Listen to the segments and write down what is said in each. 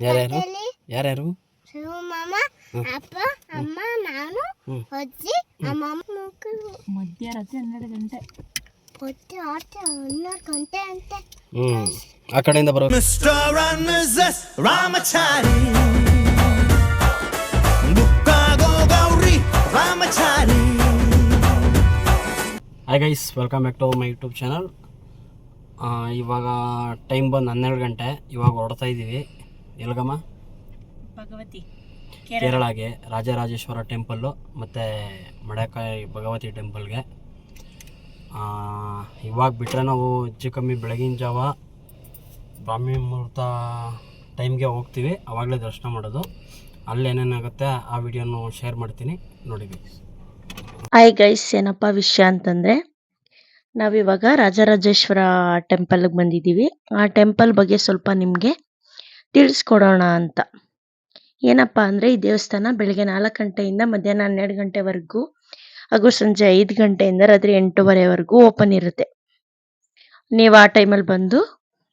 ಯಾರ್ಯಾರು ಯಾರ್ಯಾರು? ಮಾಮ, ಅಪ್ಪ, ಅಮ್ಮ, ನಾನು, ಅಜ್ಜಿ, ಅಮ್ಮಮ್ಮ ಮಕ್ಕಳು. ಮಧ್ಯರಾತ್ರಿ 12 ಗಂಟೆ. ಮಧ್ಯರಾತ್ರಿ 12 ಗಂಟೆ ಅಂತೆ. ಆ ಕಡೆಯಿಂದ ಬರೋ ಮಿಸ್ಟರ್ ಅಂಡ್ ಮಿಸಸ್ ರಾಮಚಾರಿ, ಬುಕ್ಕಾಗೋ Gauri Ramachari. Hi guys, welcome back to my YouTube channel. ಇವಾಗ ಟೈಮ್ ಬಂದು 12 ಗಂಟೆ. ಇವಾಗ ಹೊರಡ್ತಾ ಇದ್ದೀವಿ ಎಲ್ಗಮ್ಮ? ಭಗವತಿ ಕೇರಳಗೆ ರಾಜರಾಜೇಶ್ವರ ಟೆಂಪಲ್ಲು ಮತ್ತು ಮಡಕಾಯಿ ಭಗವತಿ ಟೆಂಪಲ್ಗೆ. ಇವಾಗ ಬಿಟ್ಟರೆ ನಾವು ಹೆಚ್ಚು ಕಮ್ಮಿ ಬೆಳಗಿನ ಜಾವ ಬ್ರಾಹ್ಮಿ ಮುಹೂರ್ತ ಟೈಮ್ಗೆ ಹೋಗ್ತೀವಿ. ಆವಾಗಲೇ ದರ್ಶನ ಮಾಡೋದು. ಅಲ್ಲಿ ಏನೇನಾಗುತ್ತೆ ಆ ವಿಡಿಯೋನು ಶೇರ್ ಮಾಡ್ತೀನಿ, ನೋಡಿ ಗೈಸ್. ಹಾಯ್ ಗೈಸ್, ಏನಪ್ಪ ವಿಷಯ ಅಂತಂದರೆ, ನಾವಿವಾಗ ರಾಜರಾಜೇಶ್ವರ ಟೆಂಪಲ್ಗೆ ಬಂದಿದ್ದೀವಿ. ಆ ಟೆಂಪಲ್ ಬಗ್ಗೆ ಸ್ವಲ್ಪ ನಿಮಗೆ ತಿಳಿಸ್ಕೊಡೋಣ ಅಂತ. ಏನಪ್ಪ ಅಂದರೆ, ಈ ದೇವಸ್ಥಾನ ಬೆಳಗ್ಗೆ 4 ಗಂಟೆಯಿಂದ ಮಧ್ಯಾಹ್ನ 12 ಗಂಟೆವರೆಗೂ ಹಾಗೂ ಸಂಜೆ 5 ಗಂಟೆಯಿಂದ ರಾತ್ರಿ 8:30ವರೆಗೂ ಓಪನ್ ಇರುತ್ತೆ. ನೀವು ಆ ಟೈಮಲ್ಲಿ ಬಂದು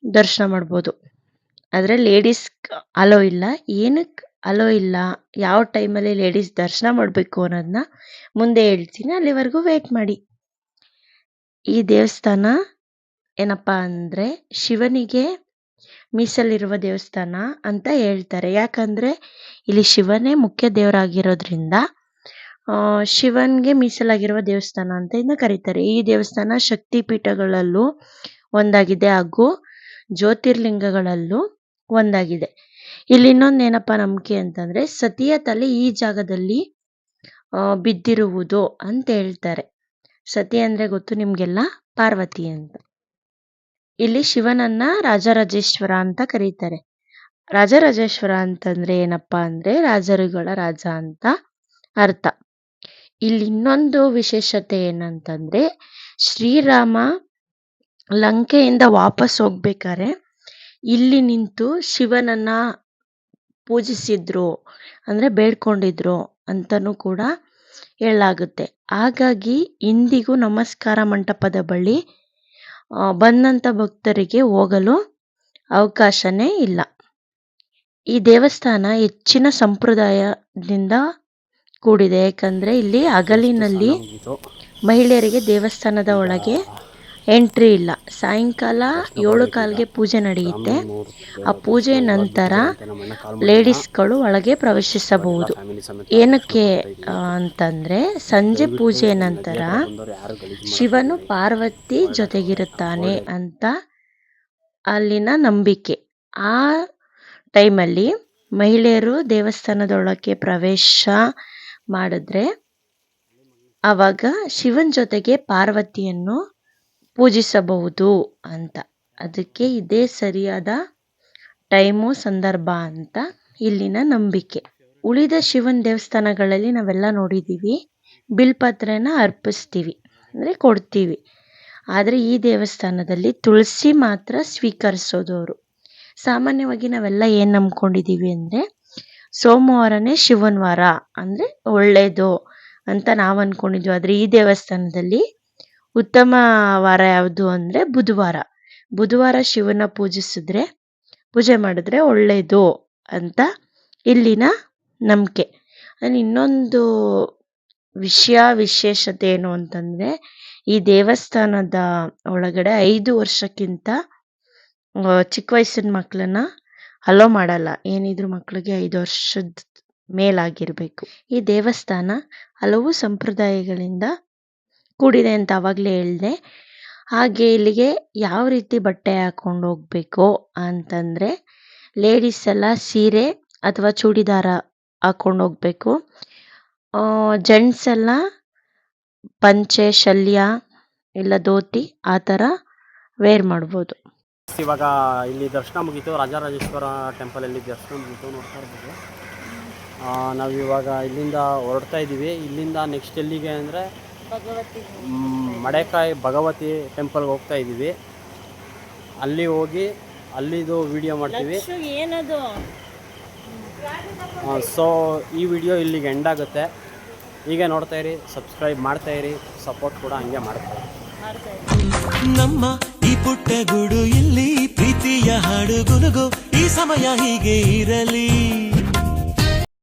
ದರ್ಶನ ಮಾಡ್ಬೋದು. ಆದರೆ ಲೇಡೀಸ್ ಅಲೋ ಇಲ್ಲ. ಏನಕ್ಕೆ ಅಲೋ ಇಲ್ಲ, ಯಾವ ಟೈಮಲ್ಲಿ ಲೇಡೀಸ್ ದರ್ಶನ ಮಾಡಬೇಕು ಅನ್ನೋದನ್ನ ಮುಂದೆ ಹೇಳ್ತೀನಿ, ಅಲ್ಲಿವರೆಗೂ ವೇಟ್ ಮಾಡಿ. ಈ ದೇವಸ್ಥಾನ ಏನಪ್ಪ ಅಂದರೆ ಶಿವನಿಗೆ ಮೀಸಲಿರುವ ದೇವಸ್ಥಾನ ಅಂತ ಹೇಳ್ತಾರೆ. ಯಾಕಂದರೆ ಇಲ್ಲಿ ಶಿವನೇ ಮುಖ್ಯ ದೇವರಾಗಿರೋದ್ರಿಂದ ಶಿವನ್ಗೆ ಮೀಸಲಾಗಿರುವ ದೇವಸ್ಥಾನ ಅಂತ ಇದನ್ನ ಕರೀತಾರೆ. ಈ ದೇವಸ್ಥಾನ ಶಕ್ತಿ ಪೀಠಗಳಲ್ಲೂ ಒಂದಾಗಿದೆ ಹಾಗೂ ಜ್ಯೋತಿರ್ಲಿಂಗಗಳಲ್ಲೂ ಒಂದಾಗಿದೆ. ಇಲ್ಲಿ ಇನ್ನೊಂದೇನಪ್ಪ ನಂಬಿಕೆ ಅಂತಂದರೆ, ಸತಿಯ ತಲೆ ಈ ಜಾಗದಲ್ಲಿ ಬಿದ್ದಿರುವುದು ಅಂತ ಹೇಳ್ತಾರೆ. ಸತಿ ಅಂದರೆ ಗೊತ್ತು ನಿಮಗೆಲ್ಲ, ಪಾರ್ವತಿ ಅಂತ. ಇಲ್ಲಿ ಶಿವನನ್ನ ರಾಜರಾಜೇಶ್ವರ ಅಂತ ಕರೀತಾರೆ. ರಾಜರಾಜೇಶ್ವರ ಅಂತಂದ್ರೆ ಏನಪ್ಪ ಅಂದರೆ ರಾಜರುಗಳ ರಾಜ ಅಂತ ಅರ್ಥ. ಇಲ್ಲಿ ಇನ್ನೊಂದು ವಿಶೇಷತೆ ಏನಂತಂದರೆ, ಶ್ರೀರಾಮ ಲಂಕೆಯಿಂದ ವಾಪಸ್ ಹೋಗ್ಬೇಕಾದ್ರೆ ಇಲ್ಲಿ ನಿಂತು ಶಿವನನ್ನ ಪೂಜಿಸಿದ್ರು, ಅಂದರೆ ಬೇಡ್ಕೊಂಡಿದ್ರು ಅಂತಲೂ ಕೂಡ ಹೇಳಲಾಗುತ್ತೆ. ಹಾಗಾಗಿ ಇಂದಿಗೂ ನಮಸ್ಕಾರ ಮಂಟಪದ ಬಳಿ ಬಂದಂಥ ಭಕ್ತರಿಗೆ ಹೋಗಲು ಅವಕಾಶನೇ ಇಲ್ಲ. ಈ ದೇವಸ್ಥಾನ ಹೆಚ್ಚಿನ ಸಂಪ್ರದಾಯದಿಂದ ಕೂಡಿದೆ. ಯಾಕಂದರೆ ಇಲ್ಲಿ ಹಗಲಿನಲ್ಲಿ ಮಹಿಳೆಯರಿಗೆ ದೇವಸ್ಥಾನದ ಒಳಗೆ ಎಂಟ್ರಿ ಇಲ್ಲ. ಸಾಯಂಕಾಲ 7:15ಗೆ ಪೂಜೆ ನಡೆಯುತ್ತೆ. ಆ ಪೂಜೆ ನಂತರ ಲೇಡೀಸ್ಗಳು ಒಳಗೆ ಪ್ರವೇಶಿಸಬಹುದು. ಏನಕ್ಕೆ ಅಂತಂದರೆ, ಸಂಜೆ ಪೂಜೆ ನಂತರ ಶಿವನು ಪಾರ್ವತಿ ಜೊತೆಗಿರುತ್ತಾನೆ ಅಂತ ಅಲ್ಲಿನ ನಂಬಿಕೆ. ಆ ಟೈಮಲ್ಲಿ ಮಹಿಳೆಯರು ದೇವಸ್ಥಾನದೊಳಗೆ ಪ್ರವೇಶ ಮಾಡಿದ್ರೆ ಆವಾಗ ಶಿವನ ಜೊತೆಗೆ ಪಾರ್ವತಿಯನ್ನು ಪೂಜಿಸಬಹುದು ಅಂತ. ಅದಕ್ಕೆ ಇದೇ ಸರಿಯಾದ ಟೈಮು, ಸಂದರ್ಭ ಅಂತ ಇಲ್ಲಿನ ನಂಬಿಕೆ. ಉಳಿದ ಶಿವನ ದೇವಸ್ಥಾನಗಳಲ್ಲಿ ನಾವೆಲ್ಲ ನೋಡಿದ್ದೀವಿ, ಬಿಲ್ಪತ್ರೆನ ಅರ್ಪಿಸ್ತೀವಿ, ಅಂದರೆ ಕೊಡ್ತೀವಿ. ಆದರೆ ಈ ದೇವಸ್ಥಾನದಲ್ಲಿ ತುಳಸಿ ಮಾತ್ರ ಸ್ವೀಕರಿಸೋದು ಅವರು. ಸಾಮಾನ್ಯವಾಗಿ ನಾವೆಲ್ಲ ಏನು ನಂಬ್ಕೊಂಡಿದ್ದೀವಿ ಅಂದರೆ, ಸೋಮವಾರನೇ ಶಿವನ ವಾರ ಅಂದರೆ ಒಳ್ಳೆಯದು ಅಂತ ನಾವು ಅಂದ್ಕೊಂಡಿದ್ವಿ. ಆದರೆ ಈ ದೇವಸ್ಥಾನದಲ್ಲಿ ಉತ್ತಮ ವಾರ ಯಾವುದು ಅಂದರೆ ಬುಧವಾರ ಶಿವನ ಪೂಜೆ ಮಾಡಿದ್ರೆ ಒಳ್ಳೆಯದು ಅಂತ ಇಲ್ಲಿನ ನಂಬಿಕೆ. ಇನ್ನೊಂದು ವಿಶೇಷತೆ ಏನು ಅಂತಂದರೆ, ಈ ದೇವಸ್ಥಾನದ ಒಳಗಡೆ 5 ವರ್ಷಕ್ಕಿಂತ ಚಿಕ್ಕ ವಯಸ್ಸಿನ ಮಕ್ಕಳನ್ನ ಅಲೋ ಮಾಡಲ್ಲ. ಏನಿದ್ರು ಮಕ್ಕಳಿಗೆ 5 ವರ್ಷದ ಮೇಲಾಗಿರಬೇಕು. ಈ ದೇವಸ್ಥಾನ ಹಲವು ಸಂಪ್ರದಾಯಗಳಿಂದ ಕೂಡಿದೆ ಅಂತ ಆವಾಗಲೇ ಹೇಳಿದೆ. ಹಾಗೆ ಇಲ್ಲಿಗೆ ಯಾವ ರೀತಿ ಬಟ್ಟೆ ಹಾಕ್ಕೊಂಡು ಹೋಗ್ಬೇಕು ಅಂತಂದರೆ, ಲೇಡೀಸ್ ಎಲ್ಲ ಸೀರೆ ಅಥವಾ ಚೂಡಿದಾರ ಹಾಕ್ಕೊಂಡು ಹೋಗ್ಬೇಕು. ಜೆಂಟ್ಸ್ ಎಲ್ಲ ಪಂಚೆ, ಶಲ್ಯ ಇಲ್ಲ ಧೋತಿ ಆ ಥರ ವೇರ್ ಮಾಡ್ಬೋದು. ಇವಾಗ ಇಲ್ಲಿ ದರ್ಶನ ಮುಗೀತು. ರಾಜರಾಜೇಶ್ವರ ಟೆಂಪಲಲ್ಲಿ ದರ್ಶನ ಮುಗೀತು, ನೋಡ್ತಾ ಇರ್ಬೋದು. ನಾವಿವಾಗ ಇಲ್ಲಿಂದ ಹೊರಡ್ತಾ ಇದ್ದೀವಿ. ಇಲ್ಲಿಂದ ನೆಕ್ಸ್ಟ್ ಎಲ್ಲಿಗೆ ಅಂದರೆ ಮಡಕಾಯಿ ಭಗವತಿ ಟೆಂಪಲ್ಗೆ ಹೋಗ್ತಾ ಇದ್ದೀವಿ. ಅಲ್ಲಿ ಹೋಗಿ ಅಲ್ಲಿದು ವಿಡಿಯೋ ಮಾಡ್ತೀವಿ. ಸೊ ಈ ವಿಡಿಯೋ ಇಲ್ಲಿಗೆ ಎಂಡ್ ಆಗುತ್ತೆ. ಹೀಗೆ ನೋಡ್ತಾ ಇರಿ, ಸಬ್ಸ್ಕ್ರೈಬ್ ಮಾಡ್ತಾ ಇರಿ, ಸಪೋರ್ಟ್ ಕೂಡ ಹಂಗೆ ಮಾಡ್ತಾ ಇರಿ. ನಮ್ಮ ಈ ಪುಟ್ಟ ಗೂಡು ಇಲ್ಲಿ ಪ್ರೀತಿಯ ಹಾಡು ಗುನುಗು. ಈ ಸಮಯ ಹೀಗೆ ಇರಲಿ.